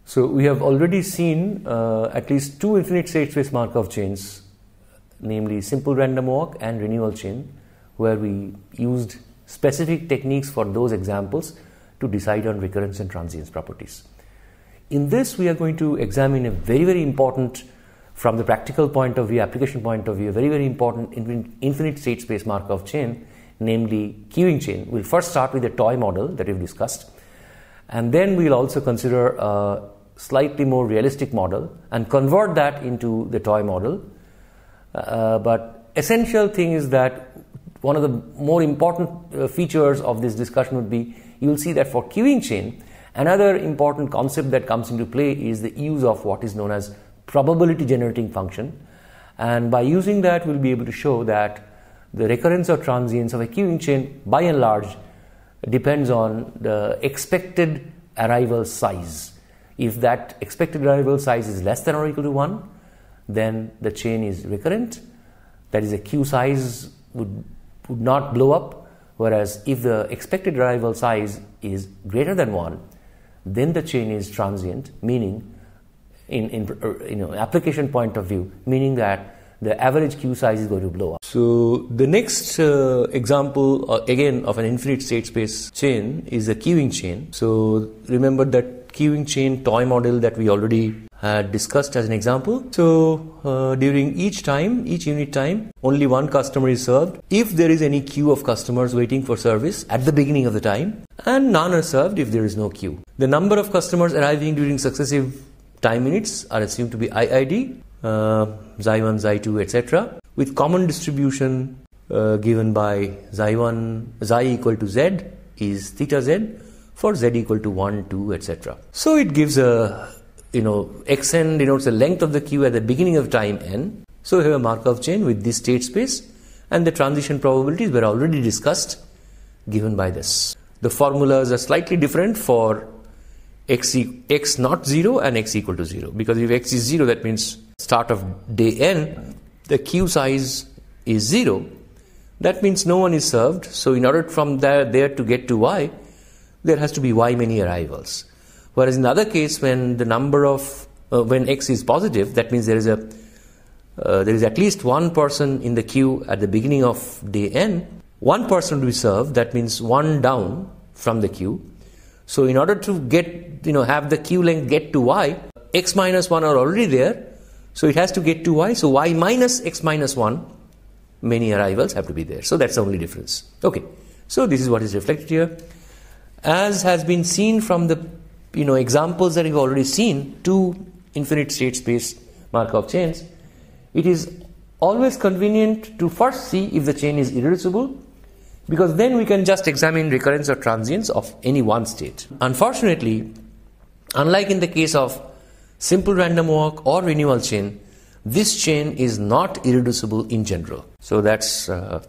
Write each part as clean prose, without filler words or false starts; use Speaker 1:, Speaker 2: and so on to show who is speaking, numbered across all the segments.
Speaker 1: So we have already seen at least two infinite state space Markov chains, namely simple random walk and renewal chain, where we used specific techniques for those examples to decide on recurrence and transience properties. In this, we are going to examine a very important, from the practical point of view, application point of view, a very important infinite state space Markov chain, namely queuing chain. We'll first start with the toy model that we've discussed, and then we'll also consider a slightly more realistic model and convert that into the toy model. But essential thing is that one of the more important features of this discussion would be, you will see that for queuing chain, another important concept that comes into play is the use of what is known as probability generating function. And by using that, we'll be able to show that the recurrence or transience of a queuing chain, by and large, depends on the expected arrival size. If that expected arrival size is less than or equal to 1, then the chain is recurrent. That is, a queue size would not blow up. Whereas if the expected arrival size is greater than 1, then the chain is transient, meaning in application point of view, meaning that the average queue size is going to blow up. So the next example again of an infinite state space chain is a queuing chain. So remember that queuing chain toy model that we already had discussed as an example. So during each unit time, only one customer is served if there is any queue of customers waiting for service at the beginning of the time, and none are served if there is no queue. The number of customers arriving during successive time units are assumed to be IID, Xi1, Xi2, etc., with common distribution given by Xi equal to Z is theta Z for Z equal to 1, 2, etc. So it gives a, xn denotes the length of the queue at the beginning of time n. So we have a Markov chain with this state space, and the transition probabilities were already discussed, given by this. The formulas are slightly different for x not 0 and x equal to 0, because if x is 0, that means start of day n, the queue size is 0. That means no one is served. So in order from there to get to y, there has to be y many arrivals. Whereas in the other case, when the number of when x is positive, that means there is at least one person in the queue at the beginning of day n. One person to be served, that means one down from the queue. So in order to get have the queue length get to y, x minus 1 are already there. So it has to get to y. So y minus x minus 1, many arrivals have to be there. So that's the only difference. Okay. So this is what is reflected here. As has been seen from the examples that you've already seen, two infinite state space Markov chains, it is always convenient to first see if the chain is irreducible, because then we can just examine recurrence or transience of any one state. Unfortunately, unlike in the case of simple random walk or renewal chain, this chain is not irreducible in general. So that's a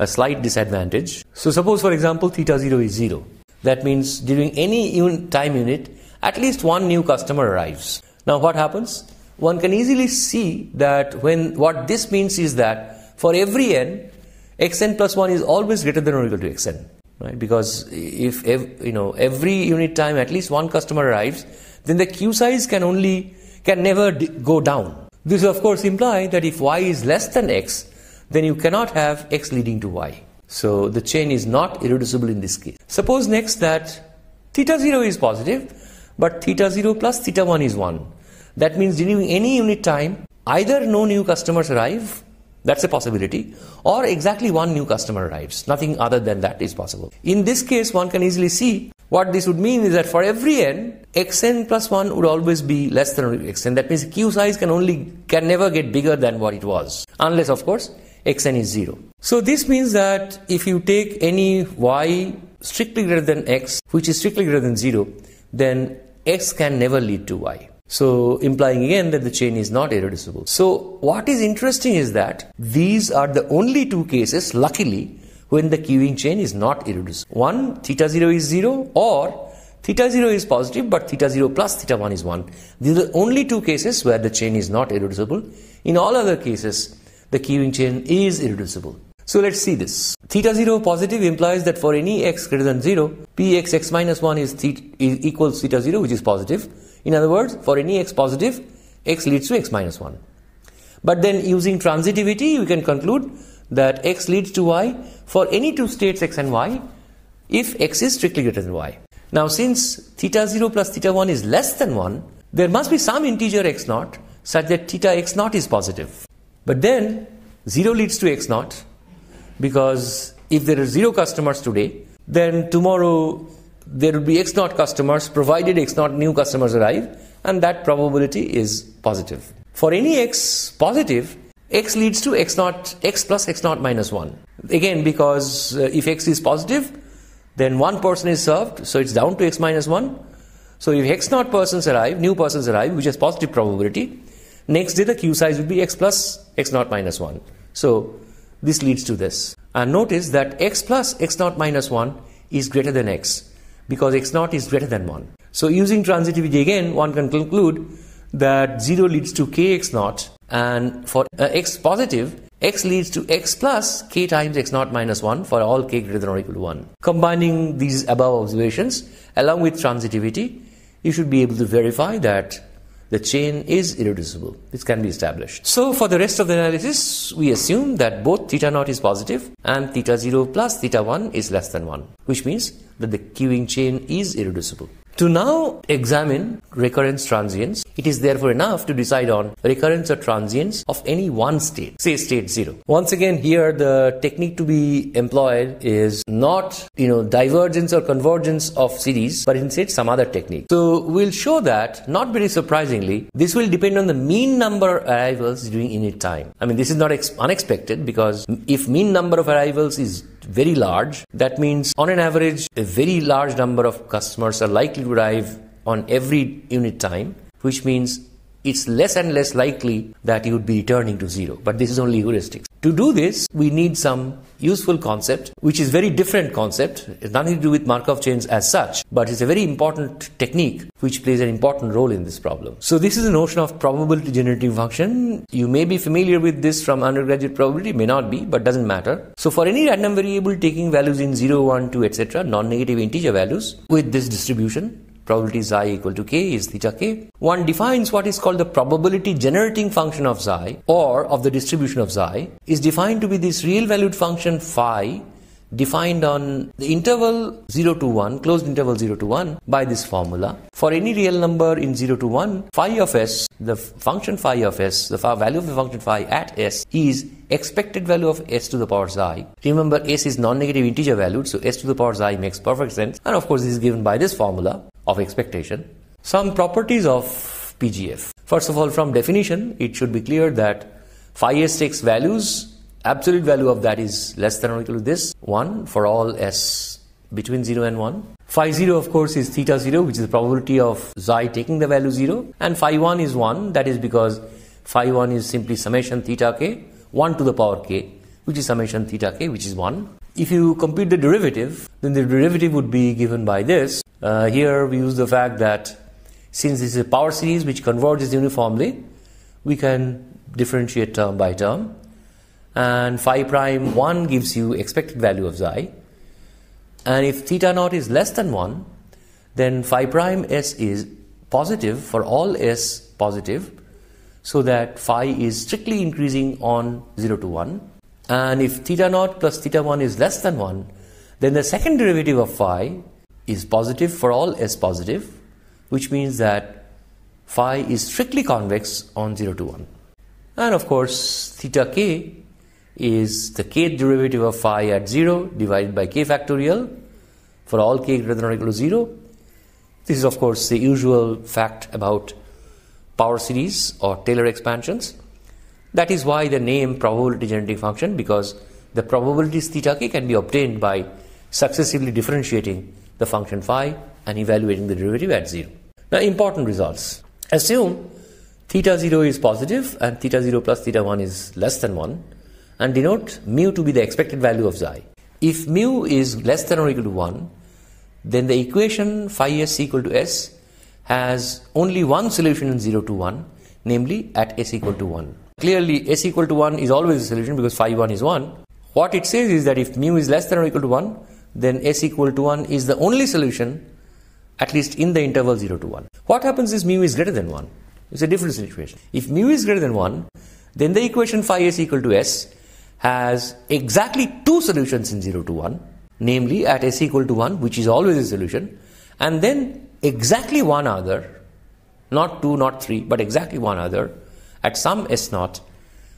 Speaker 1: slight disadvantage. So suppose, for example, theta 0 is 0. That means during any time unit, at least one new customer arrives. Now what happens? One can easily see that what this means is that for every n, xn plus 1 is always greater than or equal to xn. Right? Because if every unit time at least one customer arrives, then the queue size can never go down. This of course imply that if y is less than x, then you cannot have x leading to y. So the chain is not irreducible in this case. Suppose next that theta 0 is positive, but theta 0 plus theta 1 is 1. That means during any unit time, either no new customers arrive, that's a possibility, or exactly one new customer arrives. Nothing other than that is possible. In this case, one can easily see what this would mean is that for every n, xn plus 1 would always be less than or equal to xn. That means queue size can never get bigger than what it was, unless of course xn is 0. So this means that if you take any y strictly greater than x, which is strictly greater than 0, then x can never lead to y. So implying again that the chain is not irreducible. So what is interesting is that these are the only two cases, luckily, when the queuing chain is not irreducible. One, theta 0 is 0, or theta 0 is positive, but theta 0 plus theta 1 is 1. These are the only two cases where the chain is not irreducible. In all other cases, the queuing chain is irreducible. So let's see this. Theta 0 positive implies that for any x greater than 0, px x minus 1 equals theta 0, which is positive. In other words, for any x positive, x leads to x minus 1. But then using transitivity, we can conclude that x leads to y for any two states x and y if x is strictly greater than y. Now since theta 0 plus theta 1 is less than 1, there must be some integer x naught such that theta x naught is positive. But then 0 leads to x naught, because if there are 0 customers today, then tomorrow there will be x naught customers provided x naught new customers arrive, and that probability is positive. For any x positive, x leads to x naught, x plus x naught minus 1. Again, because if x is positive, then one person is served, so it's down to x minus 1. So if x naught persons arrive, new persons arrive, which has positive probability, next day the queue size will be x plus x naught minus 1. So this leads to this. And notice that x plus x naught minus 1 is greater than x, because x naught is greater than 1. So using transitivity again, one can conclude that 0 leads to kx naught, and for x positive, x leads to x plus k times x naught minus 1 for all k greater than or equal to 1. Combining these above observations along with transitivity, you should be able to verify that the chain is irreducible. This can be established. So for the rest of the analysis, we assume that both theta naught is positive and theta 0 plus theta 1 is less than 1, which means that the queuing chain is irreducible. To now examine recurrence transients, it is therefore enough to decide on recurrence or transients of any one state, say state 0. Once again, here the technique to be employed is not, divergence or convergence of series, but instead some other technique. So we'll show that, not very surprisingly, this will depend on the mean number of arrivals during unit time. I mean, this is not unexpected, because if mean number of arrivals is very large, that means on an average a very large number of customers are likely to arrive on every unit time, which means it's less and less likely that you would be returning to 0. But this is only heuristics. To do this, we need some useful concept, which is very different concept. It's nothing to do with Markov chains as such, but it's a very important technique which plays an important role in this problem. So this is the notion of probability generating function. You may be familiar with this from undergraduate probability, may not be, but doesn't matter. So for any random variable taking values in 0, 1, 2, etc., non-negative integer values with this distribution, probability xi equal to k is theta k, one defines what is called the probability generating function of xi, or of the distribution of xi, is defined to be this real valued function phi defined on the interval 0 to 1, closed interval 0 to 1, by this formula. For any real number in 0 to 1, phi of s, the function phi of s, the value of the function phi at s is expected value of s to the power xi. Remember, s is non-negative integer valued, so s to the power xi makes perfect sense. And of course, this is given by this formula of expectation. Some properties of PGF. First of all, from definition, it should be clear that phi s takes values. Absolute value of that is less than or equal to this 1 for all s between 0 and 1. Phi 0, of course, is theta 0, which is the probability of xi taking the value 0. And phi 1 is 1. That is because phi 1 is simply summation theta k, 1 to the power k, which is summation theta k, which is 1. If you compute the derivative, then the derivative would be given by this. Here we use the fact that since this is a power series which converges uniformly, we can differentiate term by term. And phi prime 1 gives you expected value of xi. And if theta naught is less than 1, then phi prime s is positive for all s positive, so that phi is strictly increasing on 0 to 1. And if theta naught plus theta 1 is less than 1, then the second derivative of phi is positive for all s positive, which means that phi is strictly convex on 0 to 1. And of course, theta k is the kth derivative of phi at 0 divided by k factorial for all k greater than or equal to 0. This is of course the usual fact about power series or Taylor expansions. That is why the name probability generating function, because the probabilities theta k can be obtained by successively differentiating the function phi and evaluating the derivative at 0. Now, important results. Assume theta 0 is positive and theta 0 plus theta 1 is less than 1, and denote mu to be the expected value of xi. If mu is less than or equal to 1, then the equation phi s equal to s has only one solution in 0 to 1, namely at s equal to 1. Clearly, s equal to 1 is always a solution because phi 1 is 1. What it says is that if mu is less than or equal to 1, then s equal to 1 is the only solution at least in the interval 0 to 1. What happens is mu is greater than 1. It's a different situation. If mu is greater than 1, then the equation phi s equal to s has exactly two solutions in 0 to 1, namely at s equal to 1, which is always a solution, and then exactly one other, not 2, not 3, but exactly one other at some s naught,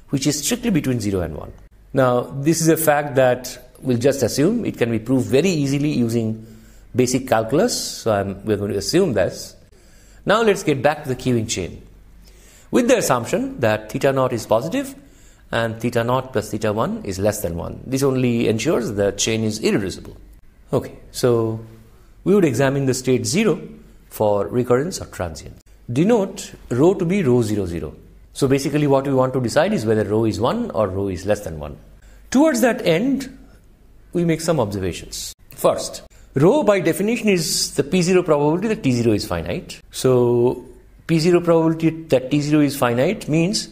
Speaker 1: which is strictly between 0 and 1. Now, this is a fact that we'll just assume. It can be proved very easily using basic calculus, so we're going to assume this. Now let's get back to the queuing chain, with the assumption that theta naught is positive and theta naught plus theta 1 is less than 1. This only ensures the chain is irreducible. Okay, so we would examine the state 0 for recurrence or transient. Denote rho to be rho 0, 0. So basically what we want to decide is whether rho is 1 or rho is less than 1. Towards that end, we make some observations. First, rho by definition is the P0 probability that T0 is finite. So P0 probability that T0 is finite means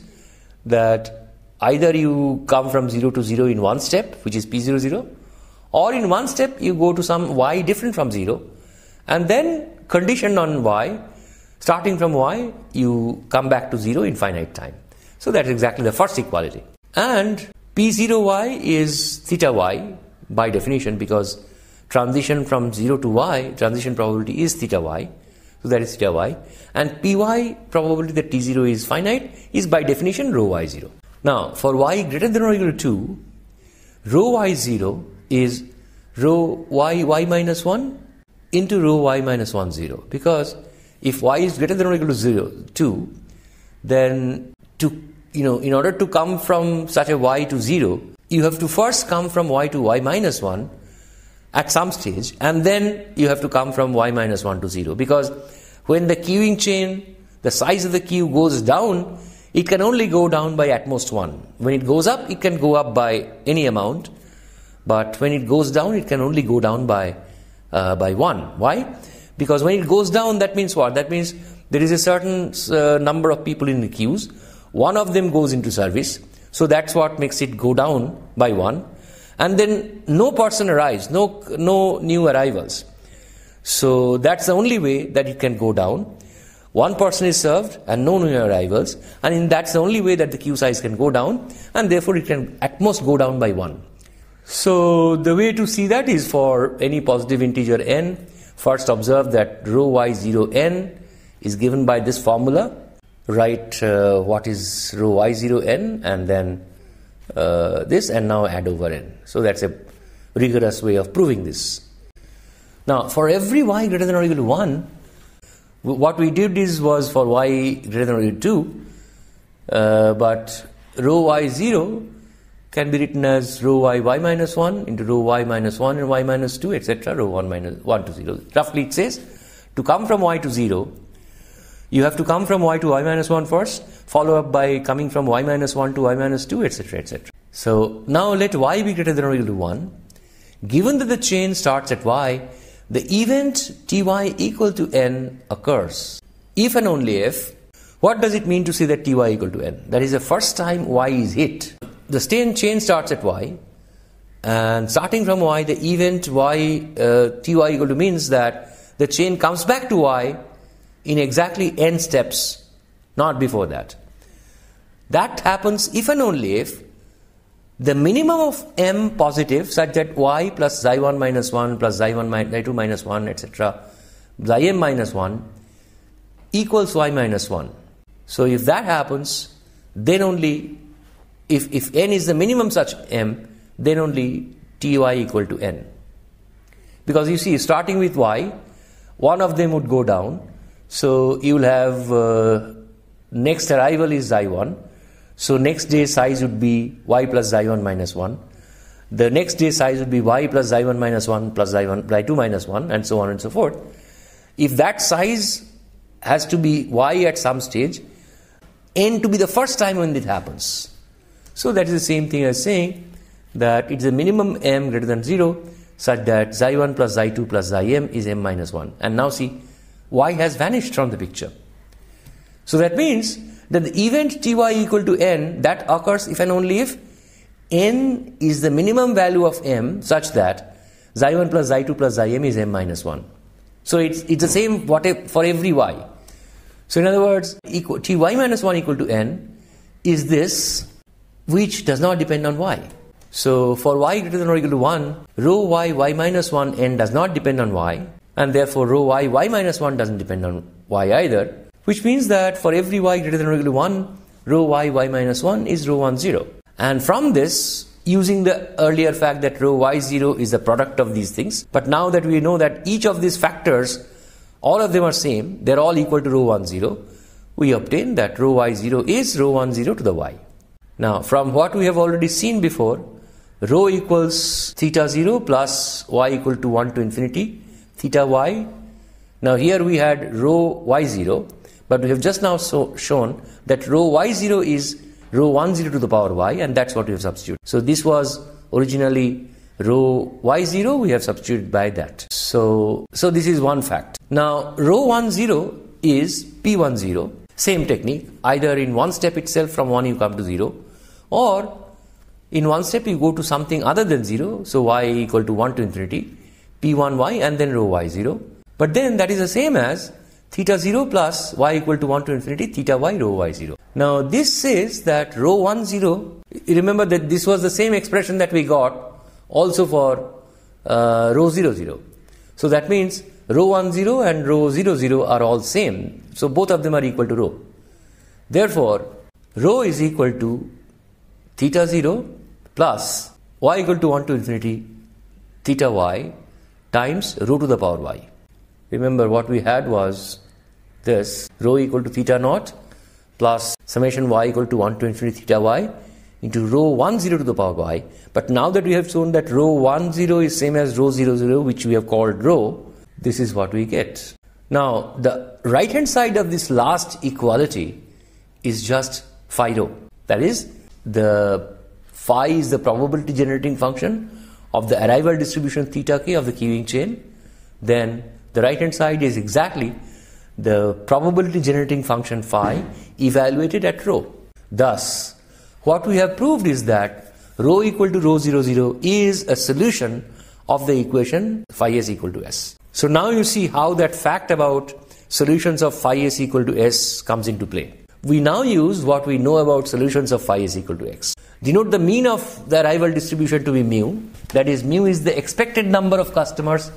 Speaker 1: that either you come from 0 to 0 in one step, which is P0, 0, or in one step you go to some y different from 0, and then conditioned on y, starting from y, you come back to 0 in finite time. So that's exactly the first equality. And P0y is theta y by definition, because transition from 0 to y, transition probability is theta y. So that is theta y. And Py probability that T0 is finite is by definition rho y0. Now, for y greater than or equal to 2, rho y0 is rho y minus 1 into rho y minus 1, 0. Because if y is greater than or equal to 2, then in order to come from such a y to 0, you have to first come from y to y minus 1 at some stage, and then you have to come from y minus 1 to 0. Because when the queuing chain, the size of the queue goes down, it can only go down by at most 1. When it goes up, it can go up by any amount, but when it goes down, it can only go down by 1. Why? Because when it goes down, that means what? That means there is a certain number of people in the queues. One of them goes into service, so that's what makes it go down by 1. And then no person arrives, no new arrivals. So that's the only way that it can go down. One person is served and no new arrivals, and that's the only way that the queue size can go down, and therefore it can at most go down by 1. So the way to see that is for any positive integer n, first observe that rho y0 n is given by this formula. Write what is rho y0 n and then this, and now add over n. So that's a rigorous way of proving this. Now, for every y greater than or equal to 1, what we did was for y greater than or equal to 2, but rho y0 can be written as rho y minus 1 into rho y minus 1 and y minus 2, etc., rho 1 minus 1 to 0. Roughly it says, to come from y to 0, you have to come from y to y minus 1 first, follow up by coming from y minus 1 to y minus 2, etc., etc. So now let y be greater than or equal to 1. Given that the chain starts at y, the event ty equal to n occurs. If and only if, what does it mean to say that ty equal to n? That is the first time y is hit. The chain starts at y, and starting from y, the event ty equal to means that the chain comes back to y in exactly n steps, not before that. That happens if and only if the minimum of m positive, such that y plus xi1 minus 1 plus xi2 minus 1, etc., xi m minus 1 equals y minus 1. So if that happens, then only, if n is the minimum such m, then only ty equal to n. Because you see, starting with y, one of them would go down. So you will have next arrival is xi1. So next day size would be y plus xi1 minus 1. The next day size would be y plus xi1 minus 1 plus xi2 minus 1, and so on and so forth. If that size has to be y at some stage, n to be the first time when it happens. So that is the same thing as saying that it's a minimum m greater than 0, such that xi1 plus xi2 plus xim is m minus 1. And now see, y has vanished from the picture. So that means that the event ty equal to n, that occurs if and only if n is the minimum value of m, such that xi1 plus xi2 plus xim is m minus 1. So it's the same for every y. So in other words, ty minus 1 equal to n is this which does not depend on y. So for y greater than or equal to 1, rho y minus 1 n does not depend on y, and therefore rho y minus 1 doesn't depend on y either, which means that for every y greater than or equal to 1, rho y minus 1 is rho 1 0. And from this, using the earlier fact that rho y0 is the product of these things, but now that we know that each of these factors, all of them are same, they're all equal to rho 1 0, we obtain that rho y0 is rho 1 0 to the y. Now, from what we have already seen before, rho equals theta 0 plus y equal to 1 to infinity, theta y. Now here we had rho y0, but we have just now shown that rho y0 is rho 1 0 to the power y, and that's what we have substituted. So this was originally rho y0, we have substituted by that. So this is one fact. Now rho 1 0 is p1 0, same technique, either in one step itself from 1 you come to 0, or in one step you go to something other than 0, so y equal to 1 to infinity, p1y and then rho y0. But then that is the same as theta 0 plus y equal to 1 to infinity, theta y rho y0. Now this says that rho 1 0, remember that this was the same expression that we got also for rho 0 0. So that means rho 1 0 and rho 0 0 are all same. So both of them are equal to rho. Therefore, rho is equal to theta 0 plus y equal to 1 to infinity theta y times rho to the power y. Remember what we had was this, rho equal to theta naught plus summation y equal to 1 to infinity theta y into rho 1 0 to the power y. But now that we have shown that rho 1 0 is same as rho 0 0, which we have called rho, this is what we get. Now the right hand side of this last equality is just phi rho. That is, the phi is the probability generating function of the arrival distribution theta k of the queuing chain. Then the right hand side is exactly the probability generating function phi evaluated at rho. Thus, what we have proved is that rho equal to rho 0 0 is a solution of the equation phi s equal to s. So now you see how that fact about solutions of phi s equal to s comes into play. We now use what we know about solutions of phi s equal to x. Denote the mean of the arrival distribution to be mu. That is, mu is the expected number of customers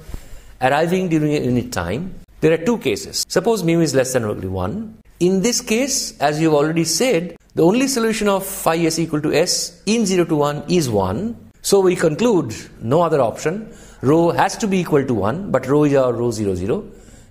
Speaker 1: arriving during a unit time. There are two cases. Suppose mu is less than or equal to 1. In this case, as you have already said, the only solution of phi s equal to s in 0 to 1 is 1. So we conclude no other option. Rho has to be equal to 1, but rho is our rho 0 0.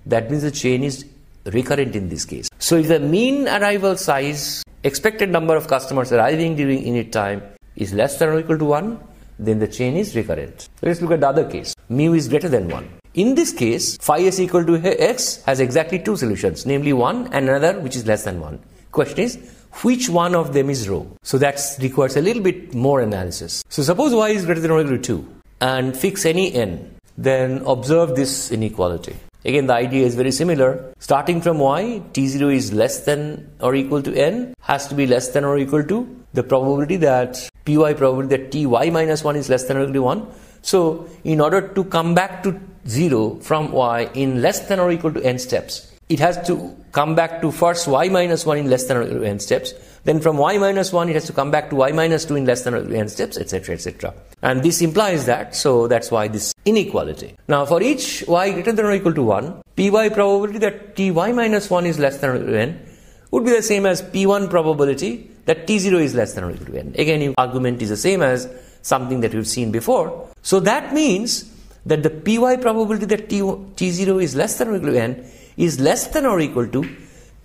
Speaker 1: That means the chain is recurrent in this case. So if the mean arrival size, expected number of customers arriving during unit time is less than or equal to 1, then the chain is recurrent. Let's look at the other case. Mu is greater than 1. In this case, phi s equal to x has exactly two solutions, namely 1 and another which is less than 1. Question is, which one of them is rho? So that requires a little bit more analysis. So suppose y is greater than or equal to 2 and fix any n, then observe this inequality. Again, the idea is very similar. Starting from y, t0 is less than or equal to n, has to be less than or equal to the probability that py probability that ty minus 1 is less than or equal to 1. So in order to come back to 0 from y in less than or equal to n steps, it has to come back to first y minus 1 in less than or equal to n steps. Then from y minus 1 it has to come back to y minus 2 in less than or equal to n steps, etc, etc. And this implies that, so that's why this inequality. Now for each y greater than or equal to 1, py probability that ty minus 1 is less than or equal to n would be the same as p1 probability that t0 is less than or equal to n. Again, the argument is the same as something that we've seen before. So that means that the py probability that t0 is less than or equal to n is less than or equal to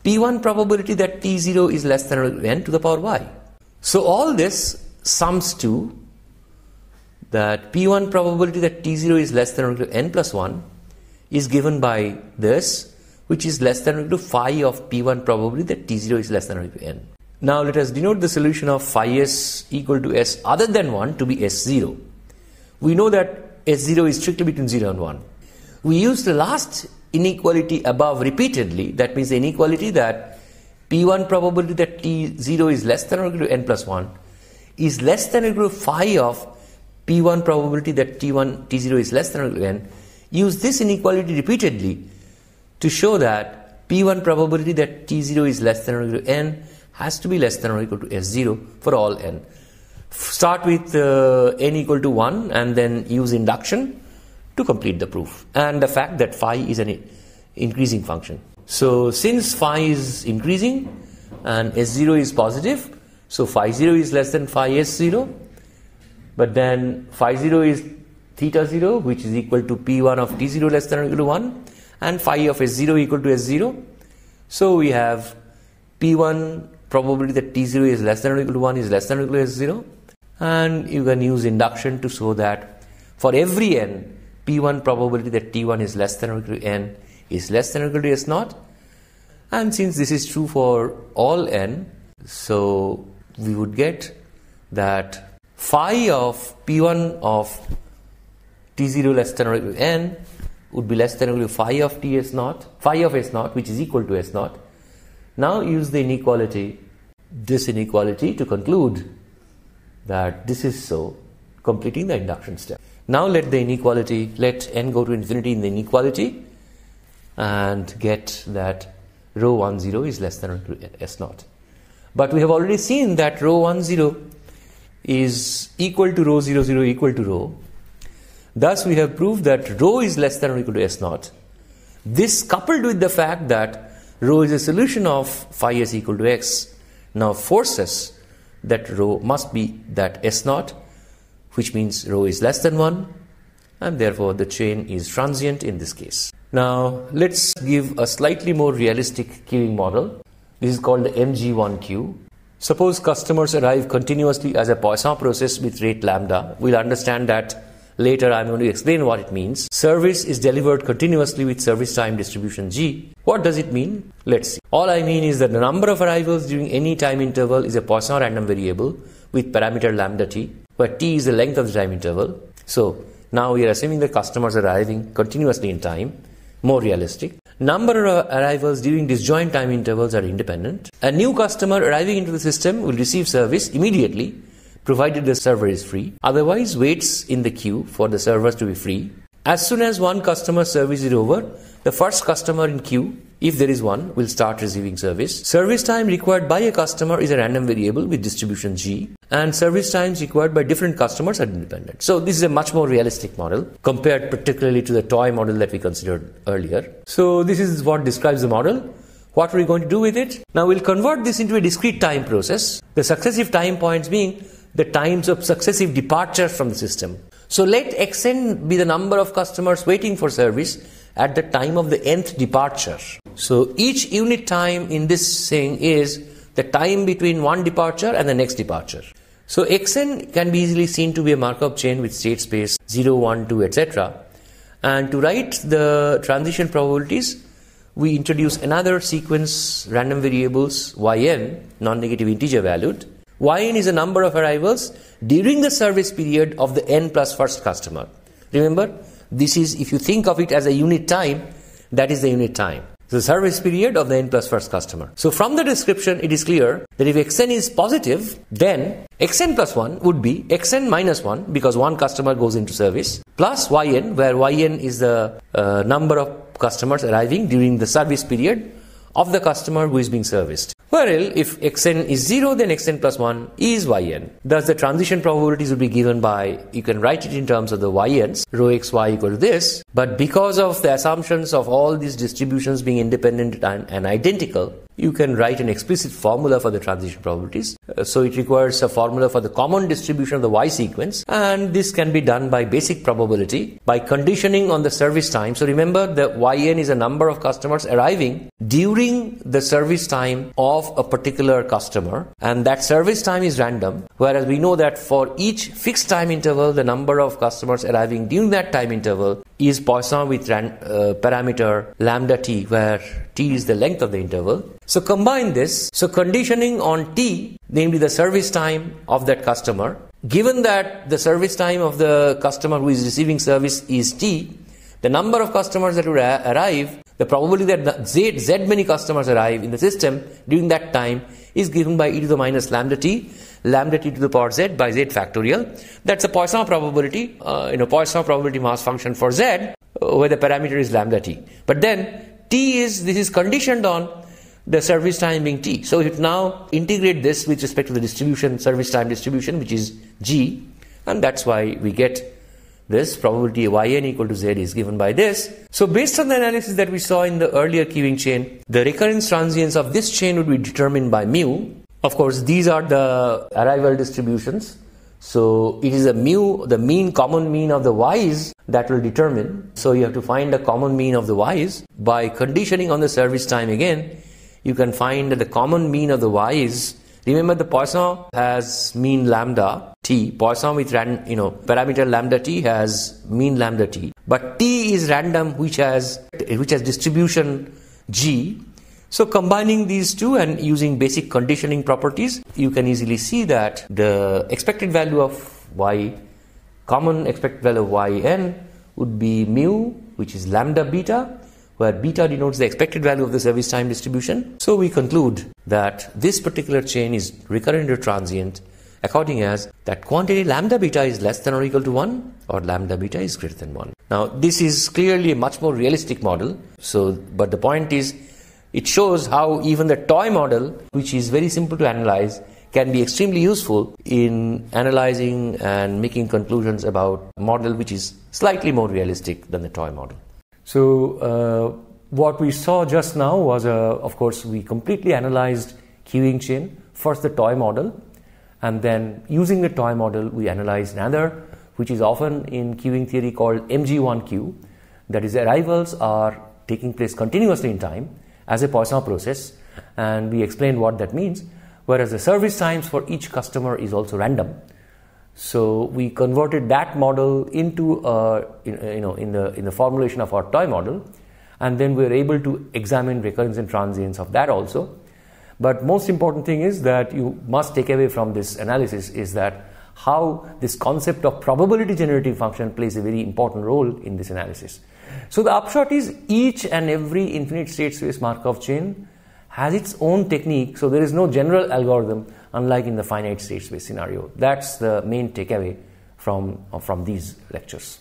Speaker 1: p1 probability that t0 is less than or equal to n to the power y. So all this sums to that p1 probability that t0 is less than or equal to n plus 1 is given by this, which is less than or equal to phi of p1 probability that t0 is less than or equal to n. Now let us denote the solution of phi s equal to s other than 1 to be s0. We know that s0 is strictly between 0 and 1. We use the last inequality above repeatedly. That means the inequality that p1 probability that t0 is less than or equal to n plus 1 is less than or equal to phi of p1 probability that t0 is less than or equal to n use this inequality repeatedly to show that P1 probability that T0 is less than or equal to n has to be less than or equal to S0 for all n. Start with n equal to 1 and then use induction to complete the proof, and the fact that phi is an increasing function. So since phi is increasing and S0 is positive, so phi 0 is less than phi S0, but then phi 0 is theta 0, which is equal to P1 of T0 less than or equal to 1, and phi of S0 equal to S0. So we have P1 probability that T0 is less than or equal to 1 is less than or equal to S0, and you can use induction to show that for every n, P1 probability that T1 is less than or equal to n is less than or equal to S0. And since this is true for all n, so we would get that phi of P1 of T0 less than or equal to n would be less than or equal to phi of phi of S0, which is equal to S0. Now use the inequality, this inequality, to conclude that this is so, completing the induction step. Now let n go to infinity in the inequality and get that rho 1 0 is less than or equal to S0. But we have already seen that rho 1 0 is equal to rho 0 0 equal to rho. Thus we have proved that rho is less than or equal to S0. This, coupled with the fact that rho is a solution of phi s equal to x, now forces that rho must be that S0, which means rho is less than 1, and therefore the chain is transient in this case. Now let's give a slightly more realistic queuing model. This is called the MG1 queue. Suppose customers arrive continuously as a Poisson process with rate lambda. We'll understand that later. I'm going to explain what it means. Service is delivered continuously with service time distribution G. What does it mean? Let's see. All I mean is that the number of arrivals during any time interval is a Poisson random variable with parameter lambda t, where t is the length of the time interval. So now we are assuming that customers are arriving continuously in time, more realistic. Number of arrivals during disjoint time intervals are independent. A new customer arriving into the system will receive service immediately, provided the server is free. Otherwise, waits in the queue for the servers to be free. As soon as one customer's service is over, the first customer in queue, if there is one, will start receiving service. Service time required by a customer is a random variable with distribution G, and service times required by different customers are independent. So this is a much more realistic model compared particularly to the toy model that we considered earlier. So this is what describes the model. What are we going to do with it? Now we'll convert this into a discrete time process, the successive time points being the times of successive departures from the system. So let xn be the number of customers waiting for service at the time of the nth departure. So each unit time in this thing is the time between one departure and the next departure. So xn can be easily seen to be a Markov chain with state space 0, 1, 2, etc. And to write the transition probabilities, we introduce another sequence random variables yn, non-negative integer valued. Yn is a number of arrivals during the service period of the n plus first customer. Remember, this is, if you think of it as a unit time, that is the unit time. The service period of the n plus first customer. So from the description, it is clear that if xn is positive, then xn plus 1 would be xn minus 1, because one customer goes into service, plus yn, where yn is the number of customers arriving during the service period of the customer who is being serviced. Whereas if xn is 0, then xn plus 1 is yn. Thus the transition probabilities will be given by, you can write it in terms of the yns, rho xy equal to this, but because of the assumptions of all these distributions being independent and identical, you can write an explicit formula for the transition probabilities. So it requires a formula for the common distribution of the y sequence, and this can be done by basic probability by conditioning on the service time. So remember, the yn is a number of customers arriving during the service time of a particular customer, and that service time is random, whereas we know that for each fixed time interval, the number of customers arriving during that time interval is Poisson with parameter lambda t, where t is the length of the interval. So combine this. So conditioning on t, namely the service time of that customer, given that the service time of the customer who is receiving service is t, the number of customers that will arrive, the probability that z many customers arrive in the system during that time is given by e to the minus lambda t to the power z by z factorial. That's a Poisson probability, Poisson probability mass function for z. where the parameter is lambda t. But then this is conditioned on the service time being t. So if now integrate this with respect to the distribution, service time distribution, which is g, and that's why we get this probability yn equal to z is given by this. So based on the analysis that we saw in the earlier queuing chain, the recurrence transients of this chain would be determined by mu. Of course, these are the arrival distributions. So it is a mu, the mean, common mean of the y's that will determine. So you have to find the common mean of the y's. By conditioning on the service time again, you can find that the common mean of the y's. Remember, the Poisson has mean lambda t. Poisson with parameter lambda t has mean lambda t. But t is random, which has distribution g. So combining these two and using basic conditioning properties, you can easily see that the expected value of y, common expected value of yn would be mu, which is lambda beta, where beta denotes the expected value of the service time distribution. So we conclude that this particular chain is recurrent or transient according as that quantity lambda beta is less than or equal to 1 or lambda beta is greater than 1. Now this is clearly a much more realistic model. But the point is, it shows how even the toy model, which is very simple to analyze, can be extremely useful in analyzing and making conclusions about a model which is slightly more realistic than the toy model. So what we saw just now was, of course, we completely analyzed queuing chain. First the toy model, and then using the toy model, we analyzed another, which is often in queuing theory called MG1 queue. That is, arrivals are taking place continuously in time as a Poisson process, and we explained what that means. Whereas the service times for each customer is also random. So we converted that model into in the formulation of our toy model, and then we were able to examine recurrence and transients of that also. But most important thing is that you must take away from this analysis is that how this concept of probability generating function plays a very important role in this analysis. So the upshot is each and every infinite state space Markov chain has its own technique. So there is no general algorithm, unlike in the finite state space scenario. That's the main takeaway from these lectures.